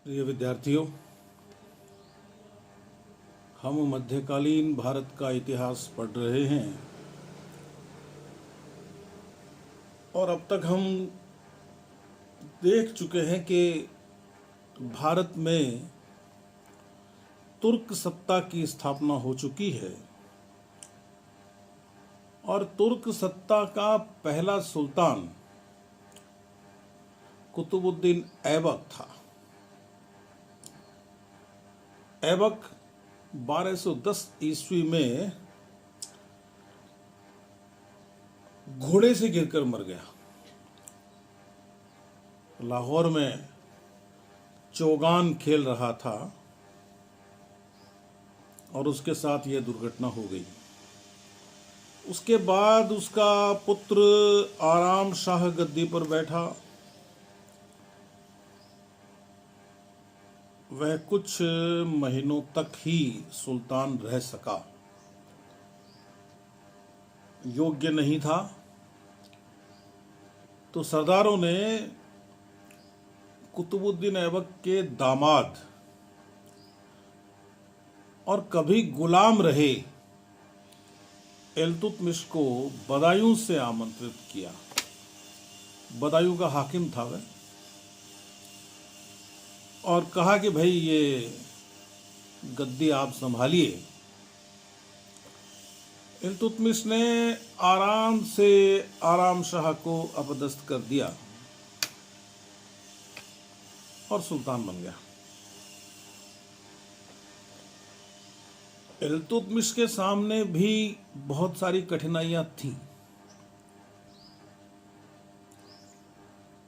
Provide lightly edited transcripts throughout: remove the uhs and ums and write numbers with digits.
प्रिय विद्यार्थियों, हम मध्यकालीन भारत का इतिहास पढ़ रहे हैं और अब तक हम देख चुके हैं कि भारत में तुर्क सत्ता की स्थापना हो चुकी है और तुर्क सत्ता का पहला सुल्तान कुतुबुद्दीन ऐबक था। ऐबक 1210 ईस्वी में घोड़े से गिरकर मर गया। लाहौर में चौगान खेल रहा था और उसके साथ यह दुर्घटना हो गई। उसके बाद उसका पुत्र आराम शाह गद्दी पर बैठा। वह कुछ महीनों तक ही सुल्तान रह सका, योग्य नहीं था। तो सरदारों ने कुतुबुद्दीन ऐबक के दामाद और कभी गुलाम रहे इल्तुतमिश को बदायूं से आमंत्रित किया। बदायूं का हाकिम था वह, और कहा कि भाई ये गद्दी आप संभालिए। इल्तुतमिश ने आराम से आराम शाह को अपदस्थ कर दिया और सुल्तान बन गया। इल्तुतमिश के सामने भी बहुत सारी कठिनाइयां थीं।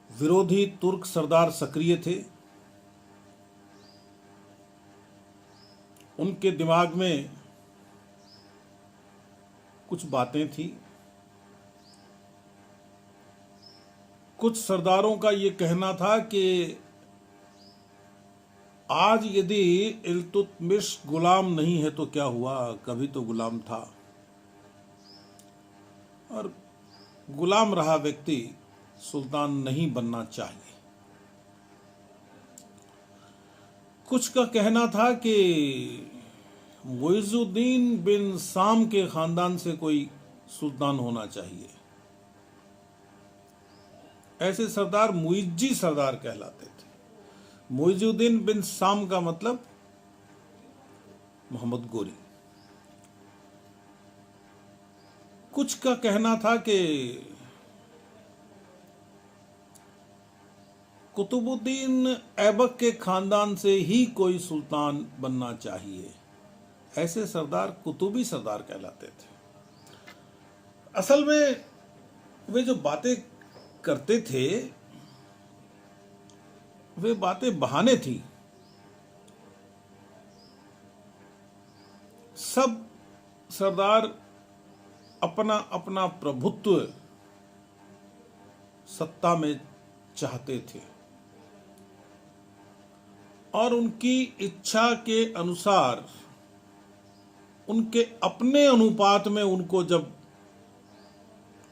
विरोधी तुर्क सरदार सक्रिय थे। उनके दिमाग में कुछ बातें थी। कुछ सरदारों का ये कहना था कि आज यदि इल्तुतमिश गुलाम नहीं है तो क्या हुआ, कभी तो गुलाम था, और गुलाम रहा व्यक्ति सुल्तान नहीं बनना चाहिए। कुछ का कहना था कि मुइजुद्दीन बिन साम के खानदान से कोई सुल्तान होना चाहिए। ऐसे सरदार मुइज्जी सरदार कहलाते थे। मुइजुद्दीन बिन साम का मतलब मोहम्मद गोरी। कुछ का कहना था कि कुतुबुद्दीन ऐबक के खानदान से ही कोई सुल्तान बनना चाहिए। ऐसे सरदार कुतुबी सरदार कहलाते थे। असल में वे जो बातें करते थे वे बातें बहाने थी। सब सरदार अपना अपना प्रभुत्व सत्ता में चाहते थे और उनकी इच्छा के अनुसार उनके अपने अनुपात में उनको जब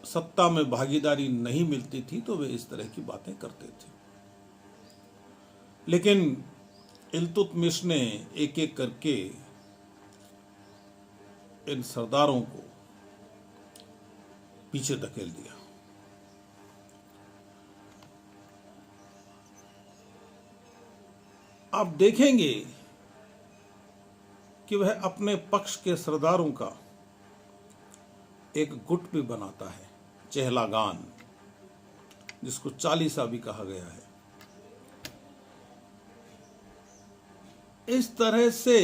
सत्ता में भागीदारी नहीं मिलती थी तो वे इस तरह की बातें करते थे। लेकिन इल्तुतमिश ने एक एक करके इन सरदारों को पीछे धकेल दिया। आप देखेंगे कि वह अपने पक्ष के सरदारों का एक गुट भी बनाता है, चेहलागान, जिसको चालीसा भी कहा गया है। इस तरह से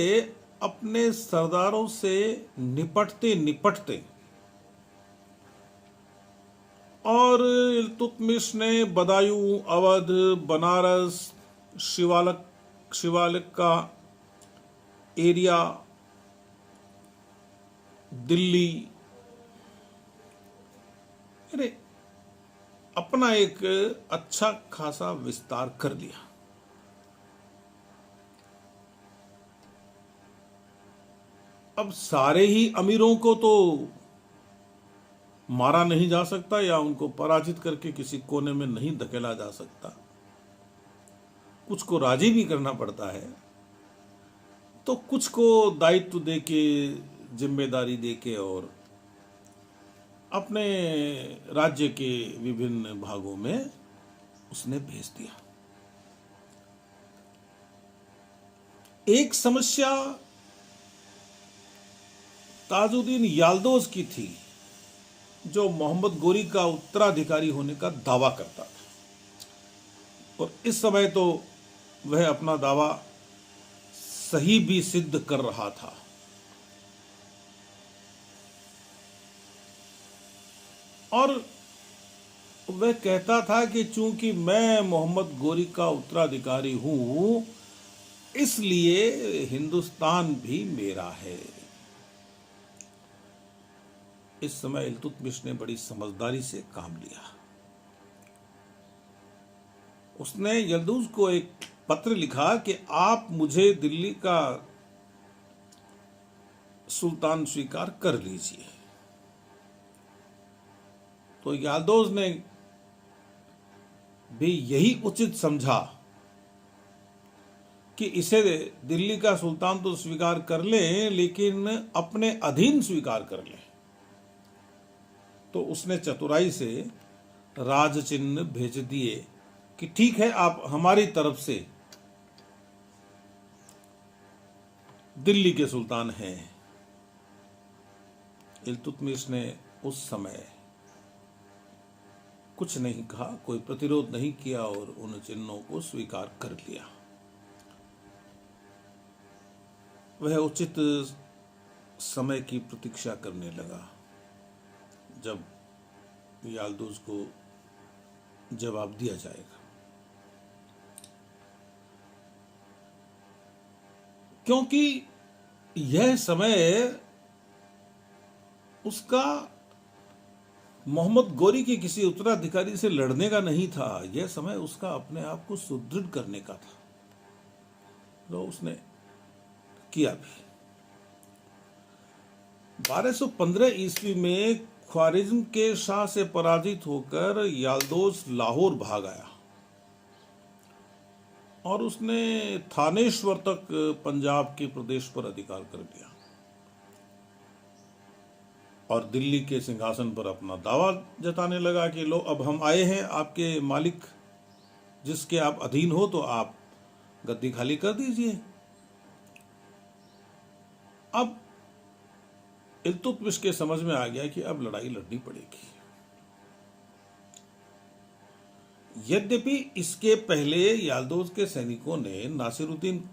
अपने सरदारों से निपटते निपटते और इल्तुतमिश ने बदायूं, अवध, बनारस, शिवालिक का एरिया, दिल्ली, अरे अपना एक अच्छा खासा विस्तार कर लिया। अब सारे ही अमीरों को तो मारा नहीं जा सकता या उनको पराजित करके किसी कोने में नहीं धकेला जा सकता। कुछ को राजी भी करना पड़ता है, तो कुछ को दायित्व देके, जिम्मेदारी देके और अपने राज्य के विभिन्न भागों में उसने भेज दिया। एक समस्या ताजुद्दीन याल्दोज की थी, जो मोहम्मद गोरी का उत्तराधिकारी होने का दावा करता था, और इस समय तो वह अपना दावा सही भी सिद्ध कर रहा था। और वह कहता था कि चूंकि मैं मोहम्मद गोरी का उत्तराधिकारी हूं, इसलिए हिंदुस्तान भी मेरा है। इस समय इल्तुतमिश ने बड़ी समझदारी से काम लिया। उसने यल्दूज को एक पत्र लिखा कि आप मुझे दिल्ली का सुल्तान स्वीकार कर लीजिए। तो याल्दोज ने भी यही उचित समझा कि इसे दिल्ली का सुल्तान तो स्वीकार कर ले, लेकिन अपने अधीन स्वीकार कर ले। तो उसने चतुराई से राज चिन्ह भेज दिए कि ठीक है, आप हमारी तरफ से दिल्ली के सुल्तान हैं। इल्तुतमिश ने उस समय कुछ नहीं कहा, कोई प्रतिरोध नहीं किया और उन चिन्हों को स्वीकार कर लिया। वह उचित समय की प्रतीक्षा करने लगा जब याल्दूज को जवाब दिया जाएगा, क्योंकि यह समय उसका मोहम्मद गोरी के किसी उत्तराधिकारी से लड़ने का नहीं था। यह समय उसका अपने आप को सुदृढ़ करने का था, तो उसने किया भी। 1215 ईस्वी में ख्वारिज्म के शाह से पराजित होकर याल्दोज लाहौर भाग आया और उसने थानेश्वर तक पंजाब के प्रदेश पर अधिकार कर लिया और दिल्ली के सिंहासन पर अपना दावा जताने लगा कि लो, अब हम आए हैं, आपके मालिक जिसके आप अधीन हो, तो आप गद्दी खाली कर दीजिए। अब इल्तुतमिश के समझ में आ गया कि अब लड़ाई लड़नी पड़ेगी। यद्यपि इसके पहले याल्दोज के सैनिकों ने नासिरुद्दीन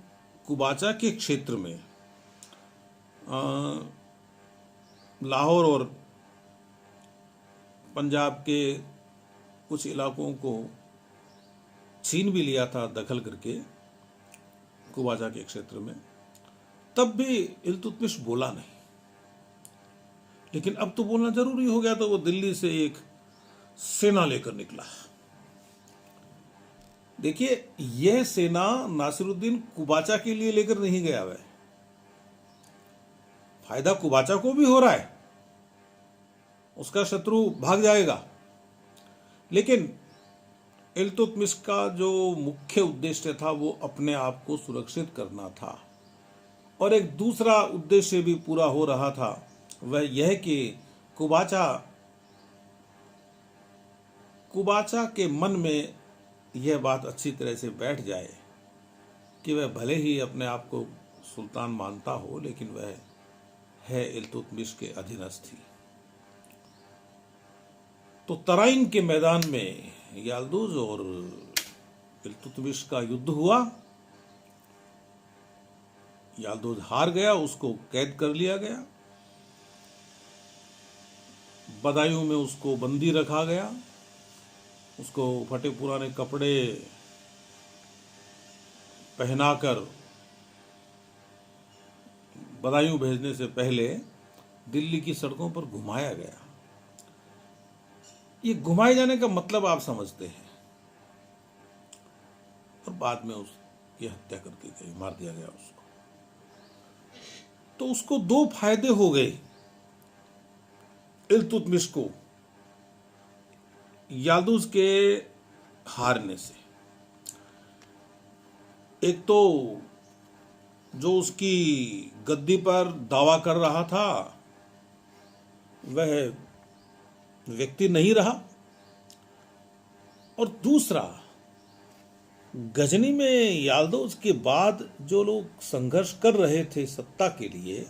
कुबाचा के क्षेत्र में लाहौर और पंजाब के कुछ इलाकों को छीन भी लिया था दखल करके कुबाचा के क्षेत्र में, तब भी इल्तुतमिश बोला नहीं। लेकिन अब तो बोलना जरूरी हो गया, तो वो दिल्ली से एक सेना लेकर निकला। देखिए, यह सेना नासिरुद्दीन कुबाचा के लिए लेकर नहीं गया। वह फायदा कुबाचा को भी हो रहा है, उसका शत्रु भाग जाएगा, लेकिन इल्तुतमिश का जो मुख्य उद्देश्य था वो अपने आप को सुरक्षित करना था। और एक दूसरा उद्देश्य भी पूरा हो रहा था, वह यह कि कुबाचा के मन में यह बात अच्छी तरह से बैठ जाए कि वह भले ही अपने आप को सुल्तान मानता हो, लेकिन वह है इल्तुतमिश के अधीनस्थ। तो तराइन के मैदान में याल्दूज और इल्तुतमिश का युद्ध हुआ। याल्दूज हार गया, उसको कैद कर लिया गया, बदायूं में उसको बंदी रखा गया, उसको फटे पुराने कपड़े पहनाकर बदायूं भेजने से पहले दिल्ली की सड़कों पर घुमाया गया। ये घुमाए जाने का मतलब आप समझते हैं। और बाद में उसकी हत्या कर दी गई, मार दिया गया उसको। तो उसको दो फायदे हो गए इल्तुतमिश को याल्दूज के हारने से। एक तो जो उसकी गद्दी पर दावा कर रहा था वह व्यक्ति नहीं रहा, और दूसरा गजनी में याल्दोज के बाद जो लोग संघर्ष कर रहे थे सत्ता के लिए,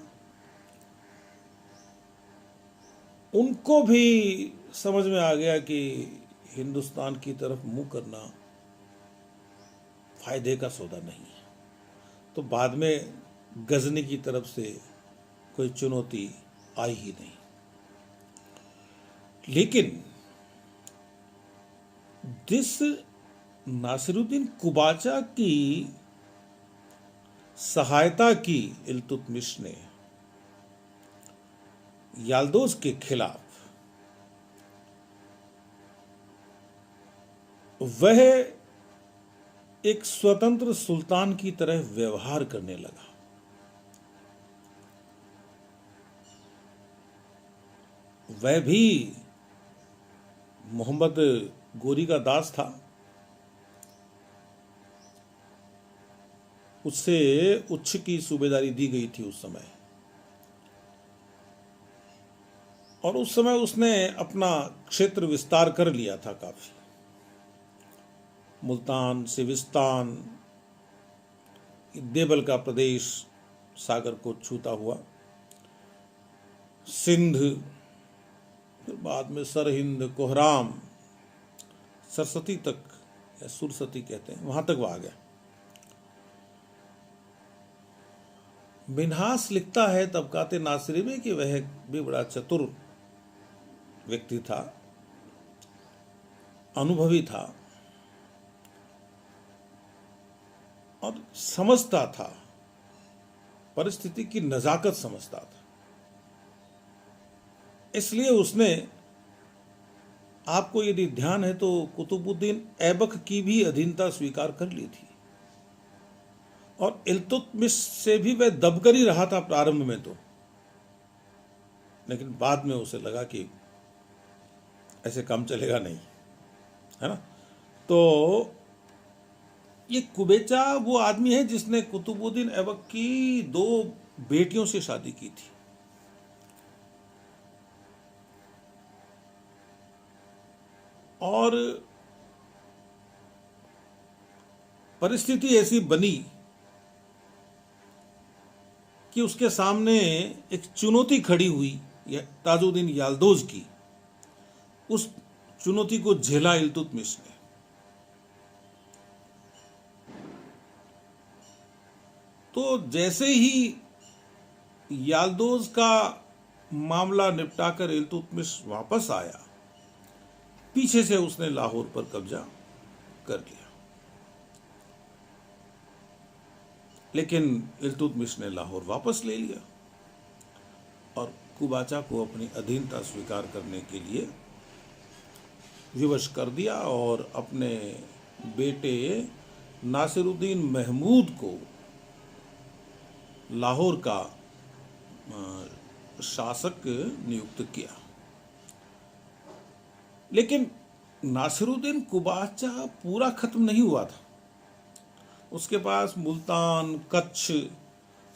उनको भी समझ में आ गया कि हिंदुस्तान की तरफ मुंह करना फायदे का सौदा नहीं है। तो बाद में गजनी की तरफ से कोई चुनौती आई ही नहीं। लेकिन जिस नासिरुद्दीन कुबाचा की सहायता की इल्तुतमिश ने याल्दोज के खिलाफ, वह एक स्वतंत्र सुल्तान की तरह व्यवहार करने लगा। वह भी मोहम्मद गोरी का दास था, उससे उच्च की सूबेदारी दी गई थी उस समय, और उस समय उसने अपना क्षेत्र विस्तार कर लिया था काफी। मुल्तान, सिविस्तान, देवल का प्रदेश सागर को छूता हुआ, सिंध, फिर बाद में सरहिंद, कोहराम, सरस्वती तक या सुरसती कहते हैं, वहां तक वह आ गया। मिन्हास लिखता है तबकाते नासिरी में कि वह भी बड़ा चतुर व्यक्ति था, अनुभवी था और समझता था, परिस्थिति की नजाकत समझता था। इसलिए उसने, आपको यदि ध्यान है तो, कुतुबुद्दीन ऐबक की भी अधीनता स्वीकार कर ली थी, और इल्तुतमिश से भी वह दबकर ही रहा था प्रारंभ में तो, लेकिन बाद में उसे लगा कि ऐसे काम चलेगा नहीं, है ना। तो ये कुबेचा वो आदमी है जिसने कुतुबुद्दीन ऐबक की 2 बेटियों से शादी की थी, और परिस्थिति ऐसी बनी कि उसके सामने एक चुनौती खड़ी हुई ताजुद्दीन याल्दोज की। उस चुनौती को झेला इल्तुतमिश ने। तो जैसे ही याल्दोज का मामला निपटाकर इल्तुतमिश वापस आया, पीछे से उसने लाहौर पर कब्जा कर लिया। लेकिन इल्तुतमिश ने लाहौर वापस ले लिया और कुबाचा को अपनी अधीनता स्वीकार करने के लिए विवश कर दिया, और अपने बेटे नासिरुद्दीन महमूद को लाहौर का शासक नियुक्त किया। लेकिन नासिरुद्दीन कुबाचा पूरा खत्म नहीं हुआ था। उसके पास मुल्तान, कच्छ,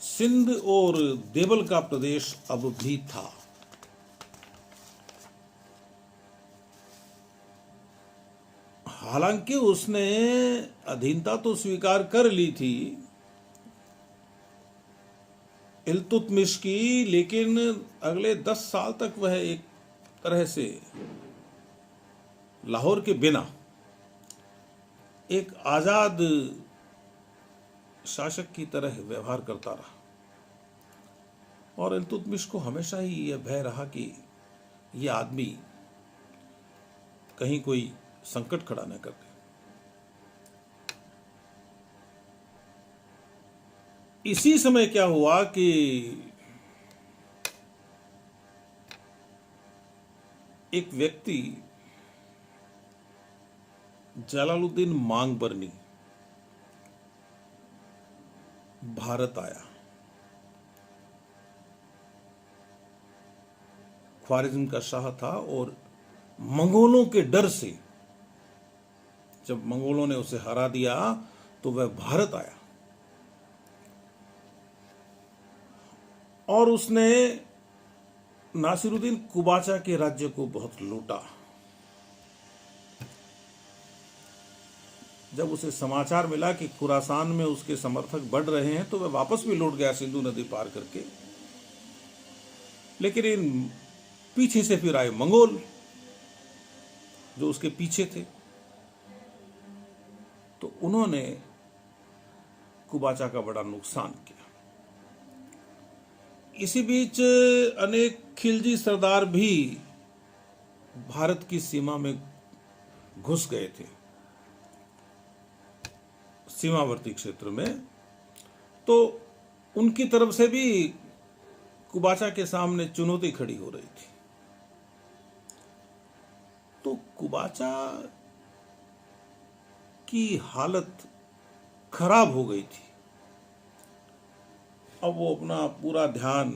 सिंध और देवल का प्रदेश अब भी था। हालांकि उसने अधीनता तो स्वीकार कर ली थी इल्तुतमिश की, लेकिन अगले 10 साल तक वह एक तरह से लाहौर के बिना एक आजाद शासक की तरह व्यवहार करता रहा, और इल्तुतमिश को हमेशा ही यह भय रहा कि यह आदमी कहीं कोई संकट खड़ा न कर दे। इसी समय क्या हुआ कि एक व्यक्ति जलालुद्दीन मांगबरनी भारत आया। ख्वारिज्म का शाह था, और मंगोलों के डर से जब मंगोलों ने उसे हरा दिया तो वह भारत आया। और उसने नासिरुद्दीन कुबाचा के राज्य को बहुत लूटा। जब उसे समाचार मिला कि खुरासान में उसके समर्थक बढ़ रहे हैं तो वह वापस भी लौट गया सिंधु नदी पार करके। लेकिन इन पीछे से फिर आए मंगोल जो उसके पीछे थे, तो उन्होंने कुबाचा का बड़ा नुकसान किया। इसी बीच अनेक खिलजी सरदार भी भारत की सीमा में घुस गए थे, सीमावर्ती क्षेत्र में। तो उनकी तरफ से भी कुबाचा के सामने चुनौती खड़ी हो रही थी। तो कुबाचा की हालत खराब हो गई थी। अब वो अपना पूरा ध्यान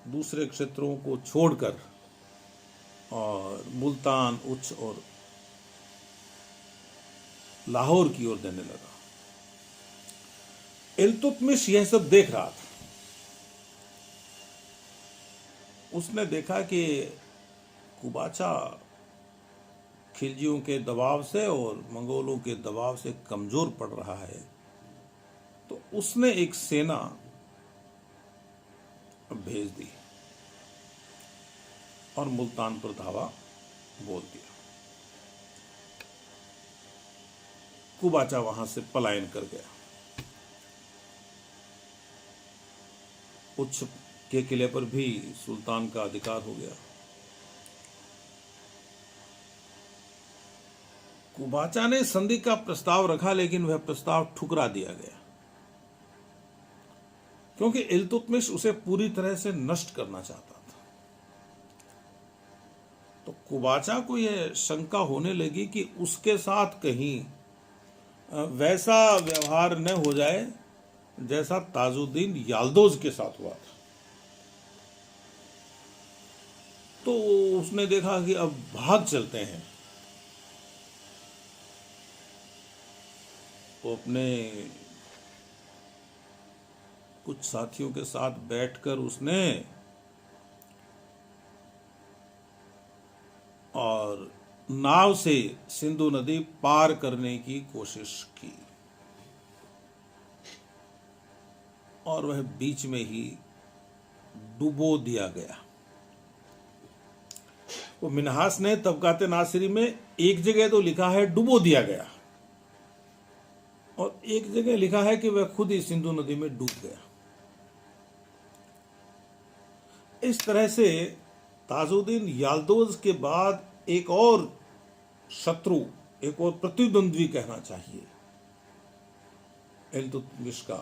दूसरे क्षेत्रों को छोड़कर और मुल्तान, उच्च और लाहौर की ओर देने लगा। इल्तुतमिश यह सब देख रहा था। उसने देखा कि कुबाचा खिलजियों के दबाव से और मंगोलों के दबाव से कमजोर पड़ रहा है, तो उसने एक सेना भेज दी और मुल्तान पर धावा बोल दिया। कुबाचा वहां से पलायन कर गया। उच्च के किले पर भी सुल्तान का अधिकार हो गया। कुबाचा ने संधि का प्रस्ताव रखा, लेकिन वह प्रस्ताव ठुकरा दिया गया, क्योंकि इल्तुतमिश उसे पूरी तरह से नष्ट करना चाहता था। तो कुबाचा को यह शंका होने लगी कि उसके साथ कहीं वैसा व्यवहार न हो जाए जैसा ताजुद्दीन याल्दोज के साथ हुआ था। तो उसने देखा कि अब भाग चलते हैं। वो अपने कुछ साथियों के साथ बैठकर उसने और नाव से सिंधु नदी पार करने की कोशिश की, और वह बीच में ही डुबो दिया गया। वो मिन्हास ने तबकाते नासिरी में एक जगह तो लिखा है डुबो दिया गया, और एक जगह लिखा है कि वह खुद ही सिंधु नदी में डूब गया। इस तरह से ताजुद्दीन याल्दोज के बाद एक और शत्रु, एक और प्रतिद्वंद्वी कहना चाहिए, इल्तुतमिश का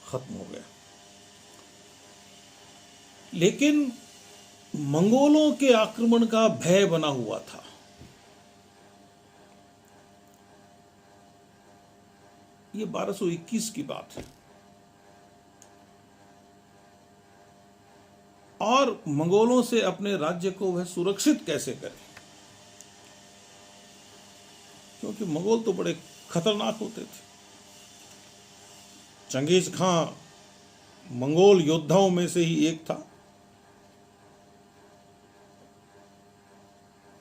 खत्म हो गया। लेकिन मंगोलों के आक्रमण का भय बना हुआ था। ये 1221 की बात है, और मंगोलों से अपने राज्य को वह सुरक्षित कैसे करे, क्योंकि मंगोल तो बड़े खतरनाक होते थे। चंगेज खां मंगोल योद्धाओं में से ही एक था,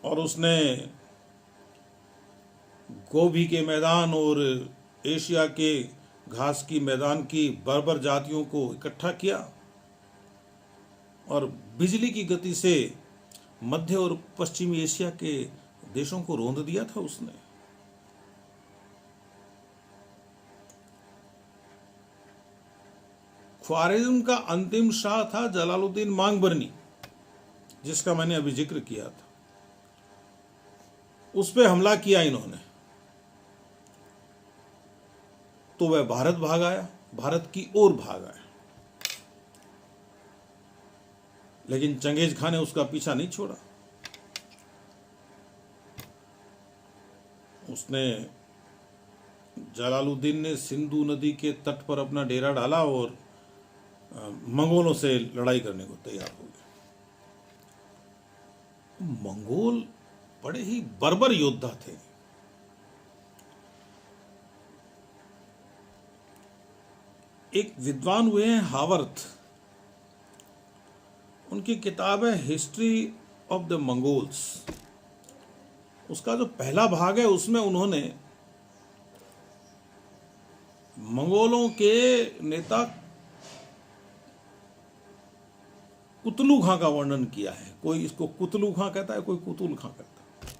और उसने गोभी के मैदान और एशिया के घास की मैदान की बर्बर जातियों को इकट्ठा किया, और बिजली की गति से मध्य और पश्चिमी एशिया के देशों को रौंद दिया था उसने। ख्वारिज्म का अंतिम शाह था जलालुद्दीन मांगबरनी, जिसका मैंने अभी जिक्र किया था। उस पे हमला किया इन्होंने, तो वह भारत भाग आया, भारत की ओर भाग आया। लेकिन चंगेज खां ने उसका पीछा नहीं छोड़ा। उसने, जलालुद्दीन ने सिंधु नदी के तट पर अपना डेरा डाला और मंगोलों से लड़ाई करने को तैयार हो गया। मंगोल बड़े ही बर्बर योद्धा थे। एक विद्वान हुए हैं हावर्थ, उनकी किताब है हिस्ट्री ऑफ द मंगोल्स। उसका जो पहला भाग है उसमें उन्होंने मंगोलों के नेता कुतलू खां का वर्णन किया है। कोई इसको कुतलू खां कहता है, कोई कुतुल खां कहता है।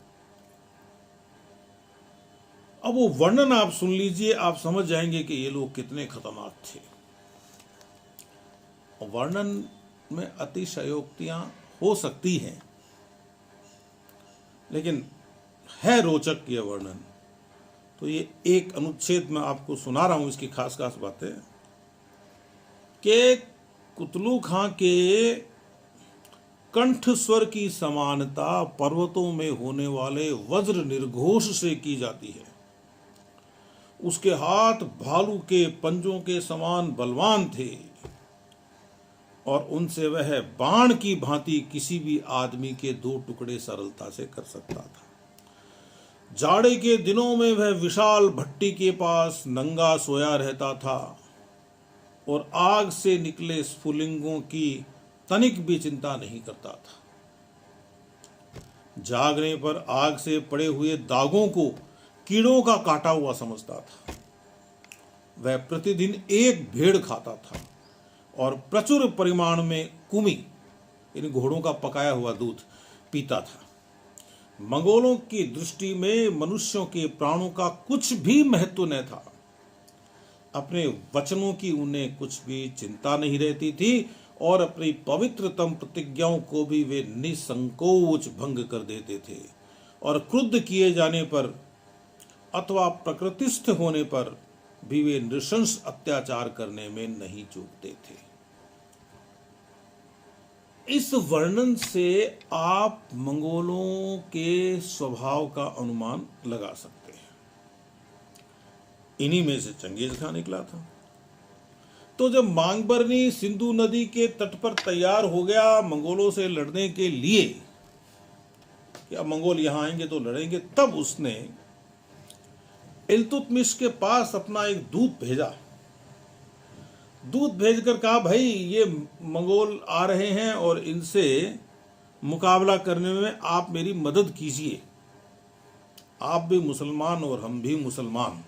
अब वो वर्णन आप सुन लीजिए, आप समझ जाएंगे कि ये लोग कितने खतरनाक थे। वर्णन में अतिशयोक्तियां हो सकती हैं, लेकिन है रोचक यह वर्णन। तो ये एक अनुच्छेद में आपको सुना रहा हूं, इसकी खास खास बातें कि कुतलू खां के कंठ स्वर की समानता पर्वतों में होने वाले वज्र निर्घोष से की जाती है। उसके हाथ भालू के पंजों के समान बलवान थे और उनसे वह बाण की भांति किसी भी आदमी के 2 टुकड़े सरलता से कर सकता था। जाड़े के दिनों में वह विशाल भट्टी के पास नंगा सोया रहता था और आग से निकले स्फुलिंगों की तनिक भी चिंता नहीं करता था। जागने पर आग से पड़े हुए दागों को कीड़ों का काटा हुआ समझता था। वह प्रतिदिन 1 भेड़ खाता था और प्रचुर परिमाण में कुमी, इन घोड़ों का पकाया हुआ दूध, पीता था। मंगोलों की दृष्टि में मनुष्यों के प्राणों का कुछ भी महत्व न था। अपने वचनों की उन्हें कुछ भी चिंता नहीं रहती थी और अपनी पवित्रतम प्रतिज्ञाओं को भी वे निसंकोच भंग कर देते थे और क्रुद्ध किए जाने पर अथवा प्रकृतिस्थ होने पर भी वे नृशंस अत्याचार करने में नहीं चूकते थे। इस वर्णन से आप मंगोलों के स्वभाव का अनुमान लगा सकते हैं। इन्हीं में से चंगेज खां निकला था। तो जब मांगबरनी सिंधु नदी के तट पर तैयार हो गया मंगोलों से लड़ने के लिए कि अब मंगोल यहां आएंगे तो लड़ेंगे, तब उसने इल्तुतमिश के पास अपना एक दूत भेजा। दूत भेजकर कहा, भाई ये मंगोल आ रहे हैं और इनसे मुकाबला करने में आप मेरी मदद कीजिए। आप भी मुसलमान और हम भी मुसलमान।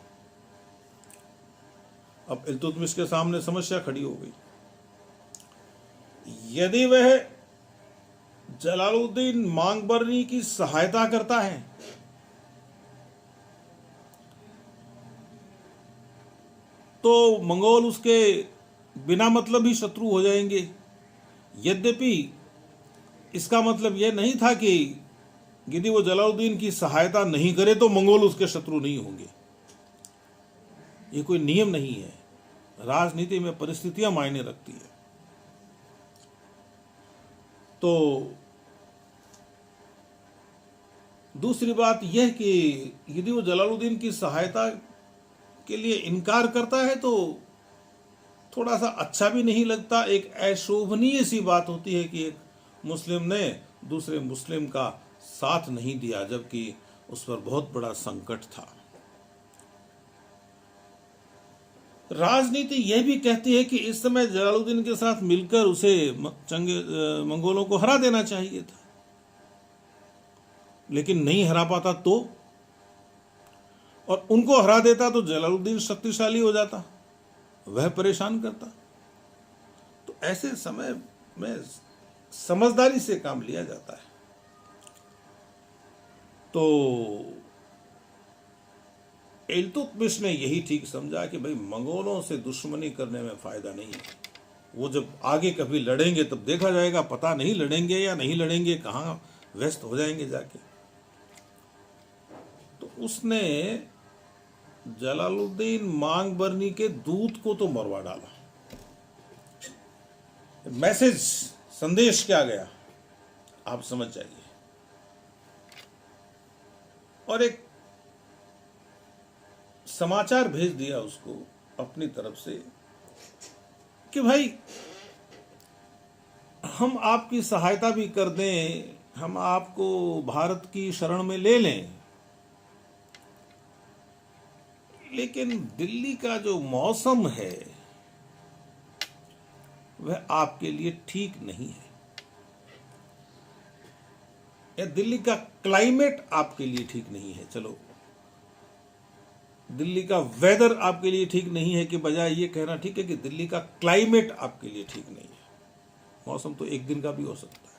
अब इल्तुतमिश के सामने समस्या खड़ी हो गई। यदि वह जलालुद्दीन मांगबरनी की सहायता करता है तो मंगोल उसके बिना मतलब ही शत्रु हो जाएंगे। यद्यपि इसका मतलब यह नहीं था कि यदि वो जलालुद्दीन की सहायता नहीं करे तो मंगोल उसके शत्रु नहीं होंगे। ये कोई नियम नहीं है। राजनीति में परिस्थितियां मायने रखती है। तो दूसरी बात यह कि यदि वो जलालुद्दीन की सहायता के लिए इनकार करता है तो थोड़ा सा अच्छा भी नहीं लगता। एक अशोभनीय सी बात होती है कि एक मुस्लिम ने दूसरे मुस्लिम का साथ नहीं दिया, जबकि उस पर बहुत बड़ा संकट था। राजनीति यह भी कहती है कि इस समय जलालुद्दीन के साथ मिलकर उसे मंगोलों को हरा देना चाहिए था, लेकिन नहीं हरा पाता तो, और उनको हरा देता तो जलालुद्दीन शक्तिशाली हो जाता, वह परेशान करता। तो ऐसे समय में समझदारी से काम लिया जाता है। तो इल्तुतमिश ने यही ठीक समझा कि भाई मंगोलों से दुश्मनी करने में फायदा नहीं है। वो जब आगे कभी लड़ेंगे तब देखा जाएगा, पता नहीं लड़ेंगे या नहीं लड़ेंगे, कहाँ व्यस्त हो जाएंगे जाके। तो उसने जलालुद्दीन मांगबरनी के दूत को तो मरवा डाला। मैसेज, संदेश क्या गया आप समझ जाइए। और एक समाचार भेज दिया उसको अपनी तरफ से कि भाई हम आपकी सहायता भी कर दें, हम आपको भारत की शरण में ले लें, लेकिन दिल्ली का जो मौसम है वह आपके लिए ठीक नहीं है। या दिल्ली का क्लाइमेट आपके लिए ठीक नहीं है, चलो दिल्ली का वेदर आपके लिए ठीक नहीं है, कि बजाय ये कहना ठीक है कि दिल्ली का क्लाइमेट आपके लिए ठीक नहीं है। मौसम तो एक दिन का भी हो सकता है।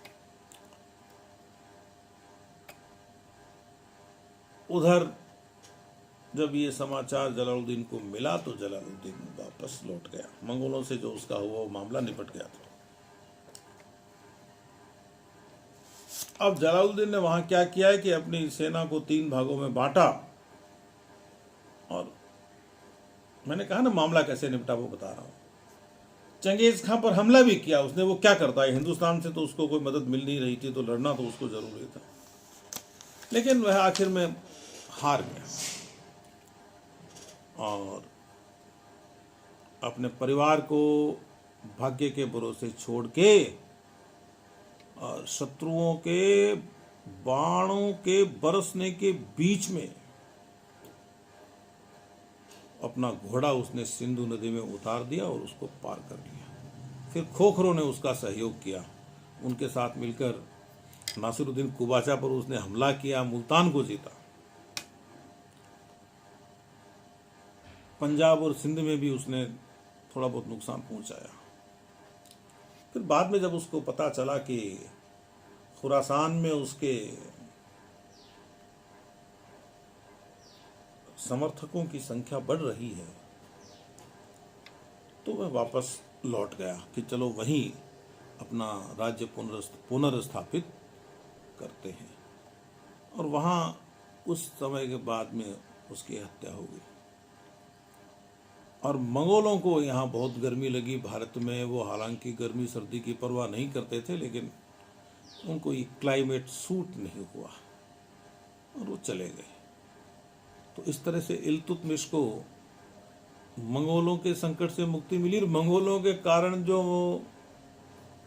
उधर जब ये समाचार जलालुद्दीन को मिला तो जलालुद्दीन वापस लौट गया। मंगोलों से जो उसका हुआ वो मामला निपट गया था। अब जलालुद्दीन ने वहां क्या किया है कि अपनी सेना को 3 भागों में बांटा, और मैंने कहा ना मामला कैसे निपटा वो बता रहा हूं। चंगेज खां पर हमला भी किया उसने। वो क्या करता है, हिंदुस्तान से तो उसको कोई मदद मिल नहीं रही थी, तो लड़ना तो उसको जरूरी था, लेकिन वह आखिर में हार गया और अपने परिवार को भाग्य के भरोसे छोड़ के और शत्रुओं के बाणों के बरसने के बीच में अपना घोड़ा उसने सिंधु नदी में उतार दिया और उसको पार कर लिया। फिर खोखरों ने उसका सहयोग किया, उनके साथ मिलकर नासिरुद्दीन कुबाचा पर उसने हमला किया, मुल्तान को जीता। पंजाब और सिंध में भी उसने थोड़ा बहुत नुकसान पहुंचाया। फिर बाद में जब उसको पता चला कि खुरासान में उसके समर्थकों की संख्या बढ़ रही है, तो वह वापस लौट गया कि चलो वहीं अपना राज्य पुनर्स्थापित करते हैं। और वहाँ उस समय के बाद में उसकी हत्या हो गई। और मंगोलों को यहाँ बहुत गर्मी लगी भारत में। वो हालांकि गर्मी सर्दी की परवाह नहीं करते थे, लेकिन उनको ये क्लाइमेट सूट नहीं हुआ और वो चले गए। तो इस तरह से इल्तुतमिश को मंगोलों के संकट से मुक्ति मिली। मंगोलों के कारण जो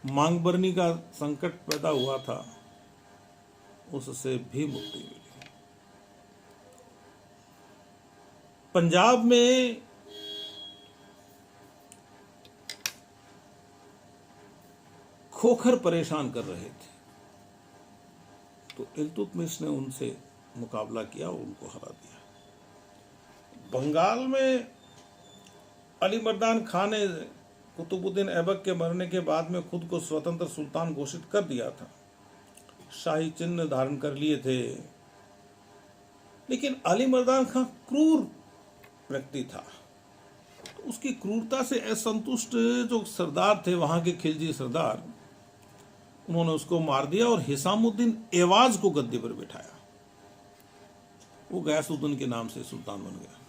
मांगबरनी का संकट पैदा हुआ था उससे भी मुक्ति मिली। पंजाब में खोखर परेशान कर रहे थे, तो इल्तुतमिश ने उनसे मुकाबला किया और उनको हरा दिया। बंगाल में अली मर्दान खान ने कुतुबुद्दीन ऐबक के मरने के बाद में खुद को स्वतंत्र सुल्तान घोषित कर दिया था, शाही चिन्ह धारण कर लिए थे। लेकिन अली मर्दान खान क्रूर व्यक्ति था, तो उसकी क्रूरता से असंतुष्ट जो सरदार थे वहां के खिलजी सरदार, उन्होंने उसको मार दिया और हिसामुद्दीन एवाज को गद्दी पर बिठाया। वो गयासुद्दीन के नाम से सुल्तान बन गया।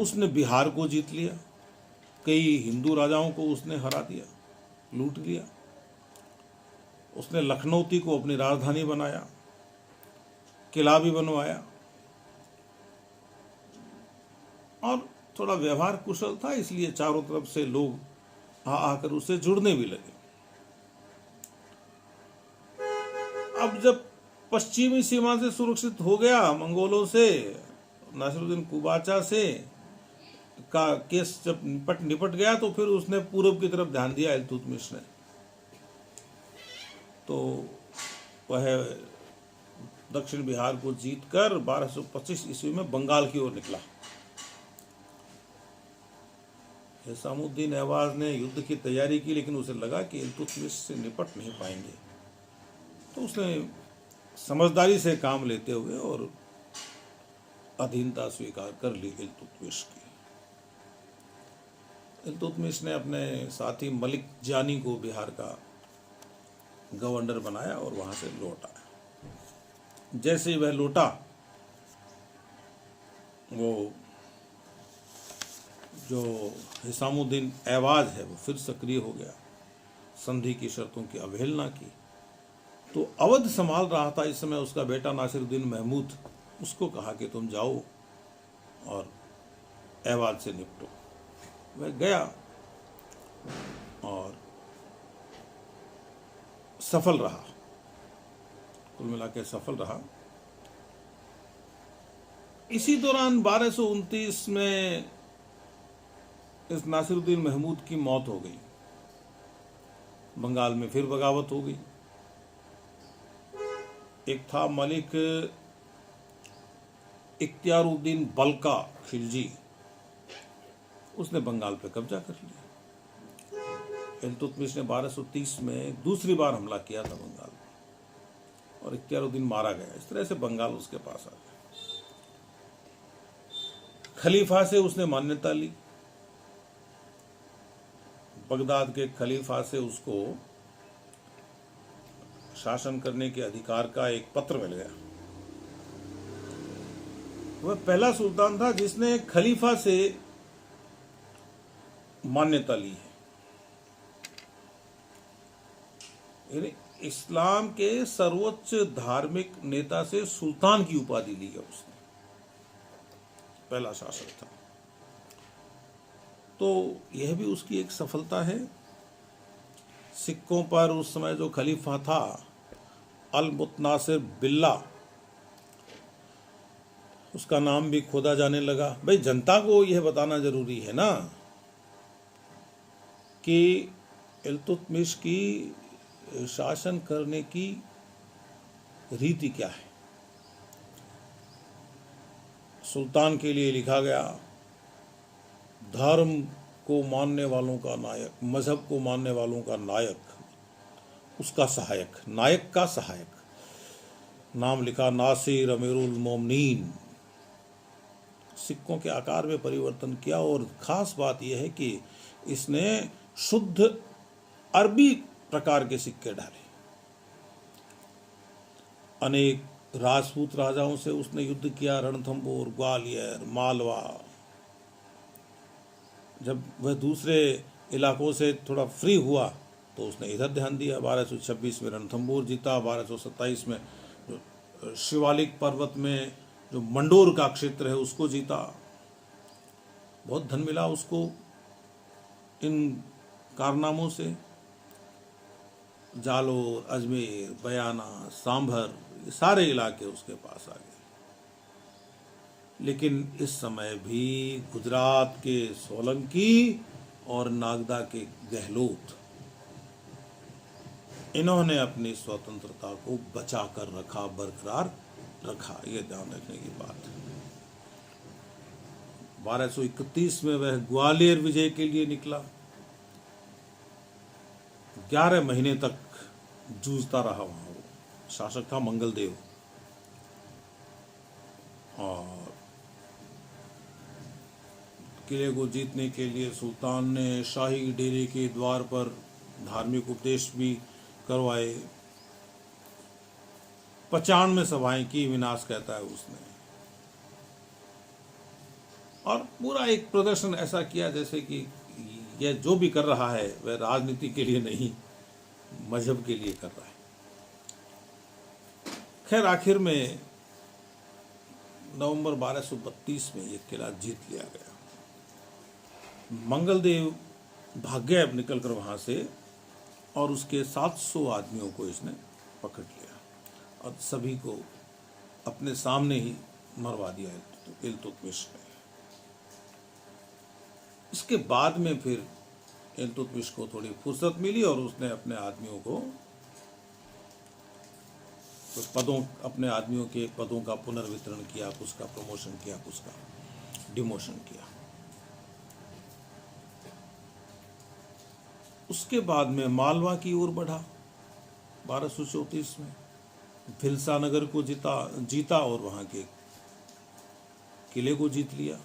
उसने बिहार को जीत लिया, कई हिंदू राजाओं को उसने हरा दिया, लूट लिया। उसने लखनऊती को अपनी राजधानी बनाया, किला भी बनवाया, और थोड़ा व्यवहार कुशल था, इसलिए चारों तरफ से लोग आकर उससे जुड़ने भी लगे। अब जब पश्चिमी सीमा से सुरक्षित हो गया मंगोलों से, नासिरुद्दीन कुबाचा से का केस जब निपट गया, तो फिर उसने पूर्व की तरफ ध्यान दिया इल्तुतमिश ने। तो वह दक्षिण बिहार को जीतकर 1225 ईस्वी में बंगाल की ओर निकला। हिसामुद्दीन ऐवाज ने युद्ध की तैयारी की, लेकिन उसे लगा कि इल्तुतमिश से निपट नहीं पाएंगे, तो उसने समझदारी से काम लेते हुए और अधीनता स्वीकार कर ली इल्तुतमिश की। इल्तुतमिश ने अपने साथी मलिक जानी को बिहार का गवर्नर बनाया और वहां से लौट आया। जैसे ही वह लौटा, वो जो हिसामुद्दीन ऐवाज है वो फिर सक्रिय हो गया, संधि की शर्तों की अवहेलना की। तो अवध संभाल रहा था इस समय उसका बेटा नासिरुद्दीन महमूद। उसको कहा कि तुम जाओ और ऐवाज से निपटो। वह गया और सफल रहा, कुल मिला के सफल रहा। इसी दौरान 1229 में इस नासिरुद्दीन महमूद की मौत हो गई। बंगाल में फिर बगावत हो गई। एक था मलिक इख्तियारुद्दीन बल्का खिलजी, उसने बंगाल पे कब्जा कर लिया। इल्तुतमिश ने 1230 में दूसरी बार हमला किया था बंगाल में और इख्तियारुद्दीन मारा गया। इस तरह से बंगाल उसके पास आ गया। खलीफा से उसने मान्यता ली, बगदाद के खलीफा से उसको शासन करने के अधिकार का एक पत्र मिल गया। वह पहला सुल्तान था जिसने खलीफा से मान्यता ली है। इस्लाम के सर्वोच्च धार्मिक नेता से सुल्तान की उपाधि ली है उसने, पहला शासक था। तो यह भी उसकी एक सफलता है। सिक्कों पर उस समय जो खलीफा था अल मुतनासिर बिल्ला, उसका नाम भी खोदा जाने लगा। भाई जनता को यह बताना जरूरी है ना कि इल्तुतमिश की शासन करने की रीति क्या है। सुल्तान के लिए लिखा गया, धर्म को मानने वालों का नायक, मजहब को मानने वालों का नायक, उसका सहायक, नायक का सहायक। नाम लिखा नासिर अमीरुल मोमिनीन। सिक्कों के आकार में परिवर्तन किया और खास बात यह है कि इसने शुद्ध अरबी प्रकार के सिक्के डाले। अनेक राजपूत राजाओं से उसने युद्ध किया, रणथंबोर, ग्वालियर, मालवा। जब वह दूसरे इलाकों से थोड़ा फ्री हुआ तो उसने इधर ध्यान दिया। 1226 में रणथंबोर जीता, 1227 में जो शिवालिक पर्वत में जो मंडोर का क्षेत्र है उसको जीता। बहुत धन मिला उसको इन कारनामों से। जालोर, अजमेर, बयाना, सांभर, ये सारे इलाके उसके पास आ गए। लेकिन इस समय भी गुजरात के सोलंकी और नागदा के गहलोत, इन्होंने अपनी स्वतंत्रता को बचा कर रखा, बरकरार रखा। ये ध्यान रखने की बात है। 1231 में वह ग्वालियर विजय के लिए निकला। 11 महीने तक जूझता रहा वहां। वो शासक था मंगलदेव। और किले को जीतने के लिए सुल्तान ने शाही डेरे के द्वार पर धार्मिक उपदेश भी करवाए। 95 सभाएं की, विनाश कहता है उसने। और पूरा एक प्रदर्शन ऐसा किया जैसे कि यह जो भी कर रहा है वह राजनीति के लिए नहीं, मजहब के लिए कर रहा है। खैर आखिर में नवंबर 1232 में यह किला जीत लिया गया। मंगलदेव भाग गया निकलकर वहां से और उसके 700 आदमियों को इसने पकड़ लिया और सभी को अपने सामने ही मरवा दिया इल्तुतमिश ने। इसके बाद में फिर इल्तुतमिश को थोड़ी फुर्सत मिली और उसने अपने आदमियों को अपने आदमियों के पदों का पुनर्वितरण किया, कुछ का प्रमोशन किया, कुछ का डिमोशन किया। उसके बाद में मालवा की ओर बढ़ा 1234 में। भिलसा नगर को जीता और वहां के किले को जीत लिया।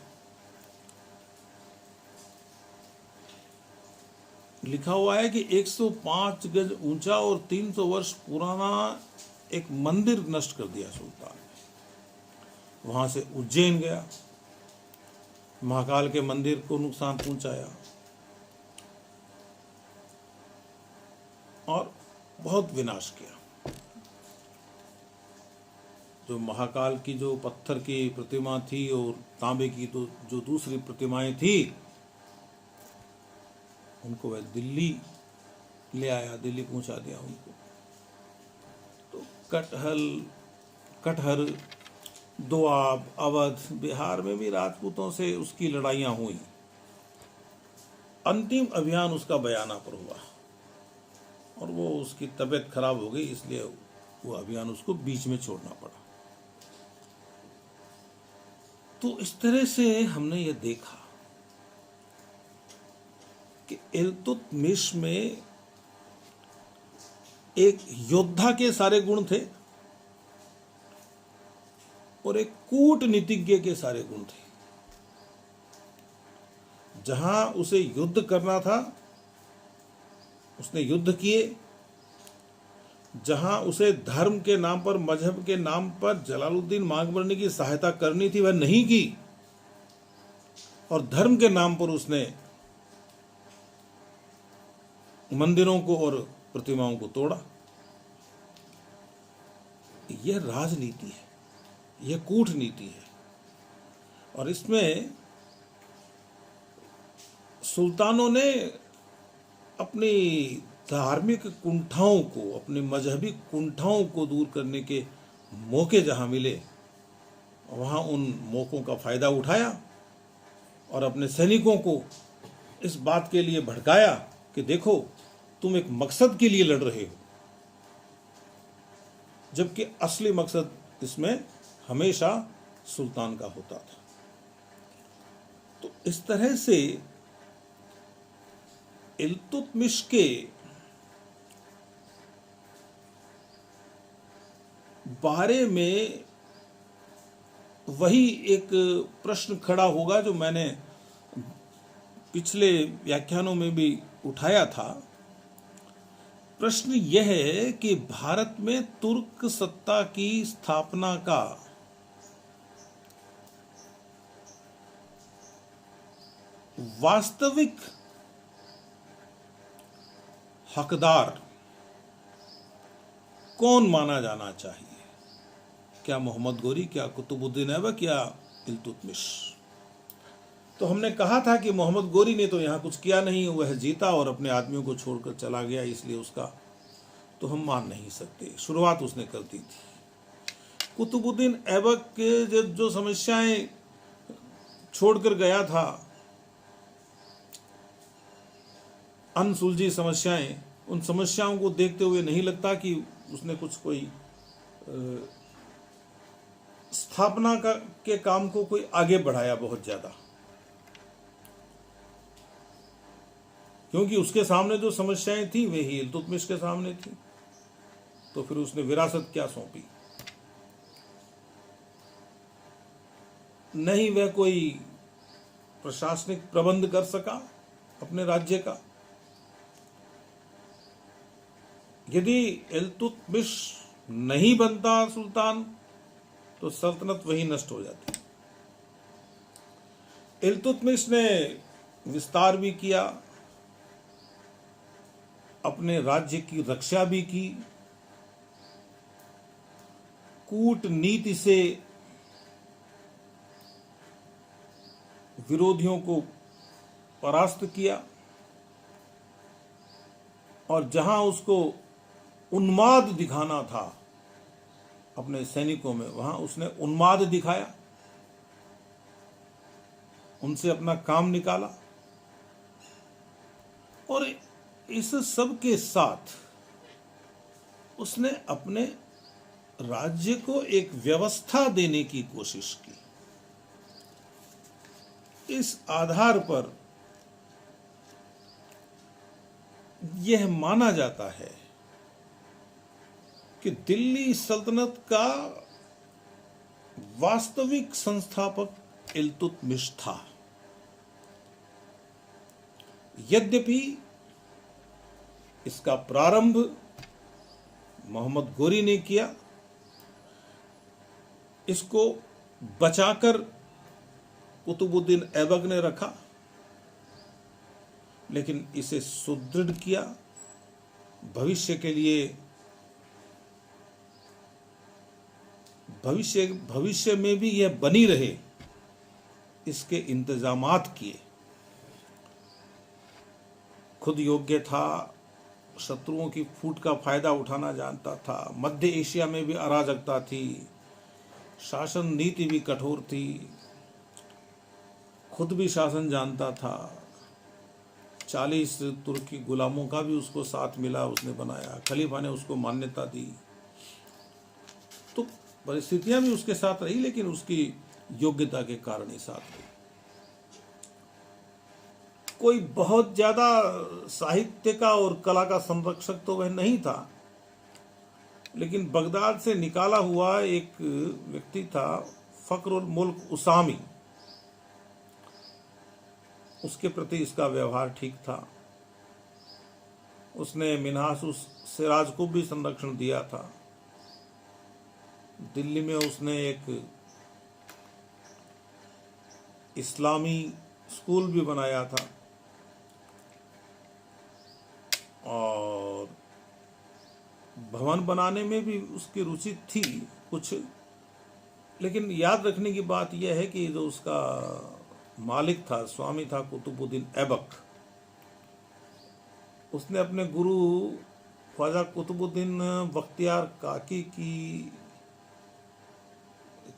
लिखा हुआ है कि 105 गज ऊंचा और 300 वर्ष पुराना एक मंदिर नष्ट कर दिया सुल्तान ने। वहां से उज्जैन गया, महाकाल के मंदिर को नुकसान पहुंचाया और बहुत विनाश किया। जो महाकाल की जो पत्थर की प्रतिमा थी और तांबे की तो जो दूसरी प्रतिमाएं थी, उनको वह दिल्ली ले आया, दिल्ली पहुंचा दिया उनको। तो कटहर, दोआब, अवध, बिहार में भी राजपूतों से उसकी लड़ाइयां हुई। अंतिम अभियान उसका बयाना पर हुआ और वो उसकी तबीयत खराब हो गई, इसलिए वो अभियान उसको बीच में छोड़ना पड़ा। तो इस तरह से हमने ये देखा कि इल्तुतमिश में एक योद्धा के सारे गुण थे और एक कूटनीतिज्ञ के सारे गुण थे। जहां उसे युद्ध करना था उसने युद्ध किए, जहां उसे धर्म के नाम पर, मजहब के नाम पर जलालुद्दीन मांगबरनी की सहायता करनी थी वह नहीं की, और धर्म के नाम पर उसने मंदिरों को और प्रतिमाओं को तोड़ा। यह राजनीति है, यह कूटनीति है। और इसमें सुल्तानों ने अपनी धार्मिक कुंठाओं को, अपनी मजहबी कुंठाओं को दूर करने के मौके जहां मिले वहां उन मौकों का फायदा उठाया और अपने सैनिकों को इस बात के लिए भड़काया कि देखो तुम एक मकसद के लिए लड़ रहे हो, जबकि असली मकसद इसमें हमेशा सुल्तान का होता था। तो इस तरह से इल्तुतमिश के बारे में वही एक प्रश्न खड़ा होगा जो मैंने पिछले व्याख्यानों में भी उठाया था। प्रश्न यह है कि भारत में तुर्क सत्ता की स्थापना का वास्तविक हकदार कौन माना जाना चाहिए? क्या मोहम्मद गोरी, क्या कुतुबुद्दीन ऐबक, या इल्तुतमिश? तो हमने कहा था कि मोहम्मद गोरी ने तो यहाँ कुछ किया नहीं, वह जीता और अपने आदमियों को छोड़कर चला गया, इसलिए उसका तो हम मान नहीं सकते। शुरुआत उसने कर दी थी। कुतुबुद्दीन ऐबक के जो समस्याएं छोड़कर गया था, अनसुलझी समस्याएं, उन समस्याओं को देखते हुए नहीं लगता कि उसने कुछ कोई स्थापना के काम को कोई आगे बढ़ाया बहुत ज्यादा, क्योंकि उसके सामने जो समस्याएं थी वही इल्तुतमिश के सामने थी। तो फिर उसने विरासत क्या सौंपी? नहीं वह कोई प्रशासनिक प्रबंध कर सका अपने राज्य का। यदि इल्तुतमिश नहीं बनता सुल्तान तो सल्तनत वही नष्ट हो जाती। इल्तुतमिश ने विस्तार भी किया, अपने राज्य की रक्षा भी की, कूटनीति से विरोधियों को परास्त किया, और जहां उसको उन्माद दिखाना था अपने सैनिकों में, वहां उसने उन्माद दिखाया, उनसे अपना काम निकाला। और इस सब के साथ उसने अपने राज्य को एक व्यवस्था देने की कोशिश की। इस आधार पर यह माना जाता है कि दिल्ली सल्तनत का वास्तविक संस्थापक इल्तुतमिश था। यद्यपि इसका प्रारंभ मोहम्मद गोरी ने किया, इसको बचाकर कुतुबुद्दीन ऐबक ने रखा, लेकिन इसे सुदृढ़ किया, भविष्य के लिए, भविष्य में भी यह बनी रहे, इसके इंतजामात किए। खुद योग्य था, शत्रुओं की फूट का फायदा उठाना जानता था, मध्य एशिया में भी अराजकता थी, शासन नीति भी कठोर थी, खुद भी शासन जानता था, 40 तुर्की गुलामों का भी उसको साथ मिला, उसने बनाया, खलीफा ने उसको मान्यता दी, परिस्थितियां भी उसके साथ रही, लेकिन उसकी योग्यता के कारण ही साथ रही। कोई बहुत ज्यादा साहित्य का और कला का संरक्षक तो वह नहीं था, लेकिन बगदाद से निकाला हुआ एक व्यक्ति था फक्रुल मुल्क उसामी, उसके प्रति इसका व्यवहार ठीक था। उसने मिन्हाजुस सिराज को भी संरक्षण दिया था। दिल्ली में उसने एक इस्लामी स्कूल भी बनाया था और भवन बनाने में भी उसकी रुचि थी कुछ। लेकिन याद रखने की बात यह है कि जो उसका मालिक था, स्वामी था कुतुबुद्दीन ऐबक, उसने अपने गुरु ख्वाजा कुतुबुद्दीन बख्तियार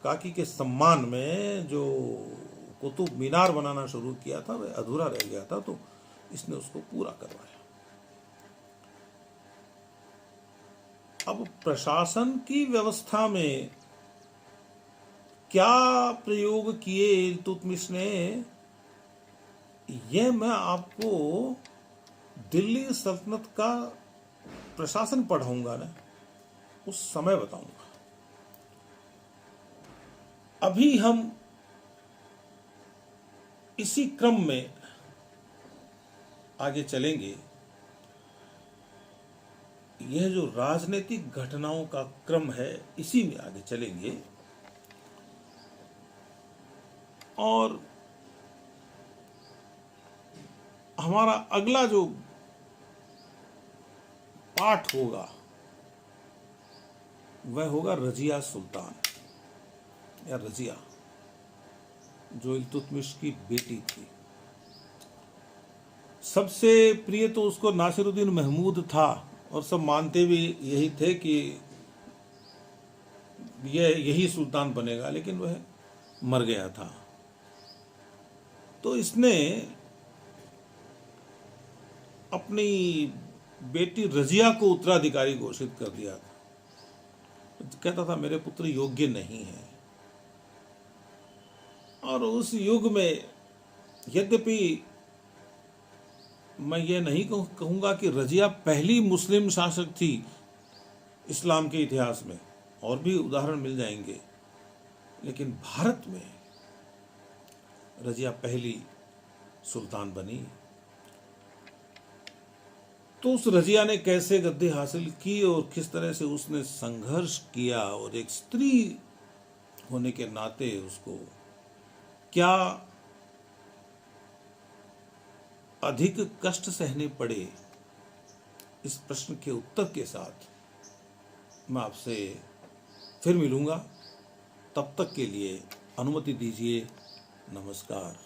काकी के सम्मान में जो कुतुब मीनार बनाना शुरू किया था वह अधूरा रह गया था, तो इसने उसको पूरा करवाया। अब प्रशासन की व्यवस्था में क्या प्रयोग किए इल्तुतमिश ने, यह मैं आपको दिल्ली सल्तनत का प्रशासन पढ़ाऊंगा ना, उस समय बताऊंगा। अभी हम इसी क्रम में आगे चलेंगे। यह जो राजनीतिक घटनाओं का क्रम है, इसी में आगे चलेंगे। और हमारा अगला जो पाठ होगा वह होगा रजिया सुल्तान या रजिया, जो इल्तुतमिश की बेटी थी। सबसे प्रिय तो उसको नासिरुद्दीन महमूद था और सब मानते भी यही थे कि यही सुल्तान बनेगा, लेकिन वह मर गया था। तो इसने अपनी बेटी रजिया को उत्तराधिकारी घोषित कर दिया था। कहता था मेरे पुत्र योग्य नहीं है। और उस युग में यद्यपि मैं ये नहीं कहूंगा कि रजिया पहली मुस्लिम शासक थी इस्लाम के इतिहास में, और भी उदाहरण मिल जाएंगे, लेकिन भारत में रजिया पहली सुल्तान बनी। तो उस रजिया ने कैसे गद्दी हासिल की और किस तरह से उसने संघर्ष किया, और एक स्त्री होने के नाते उसको क्या अधिक कष्ट सहने पड़े, इस प्रश्न के उत्तर के साथ मैं आपसे फिर मिलूंगा। तब तक के लिए अनुमति दीजिए। नमस्कार।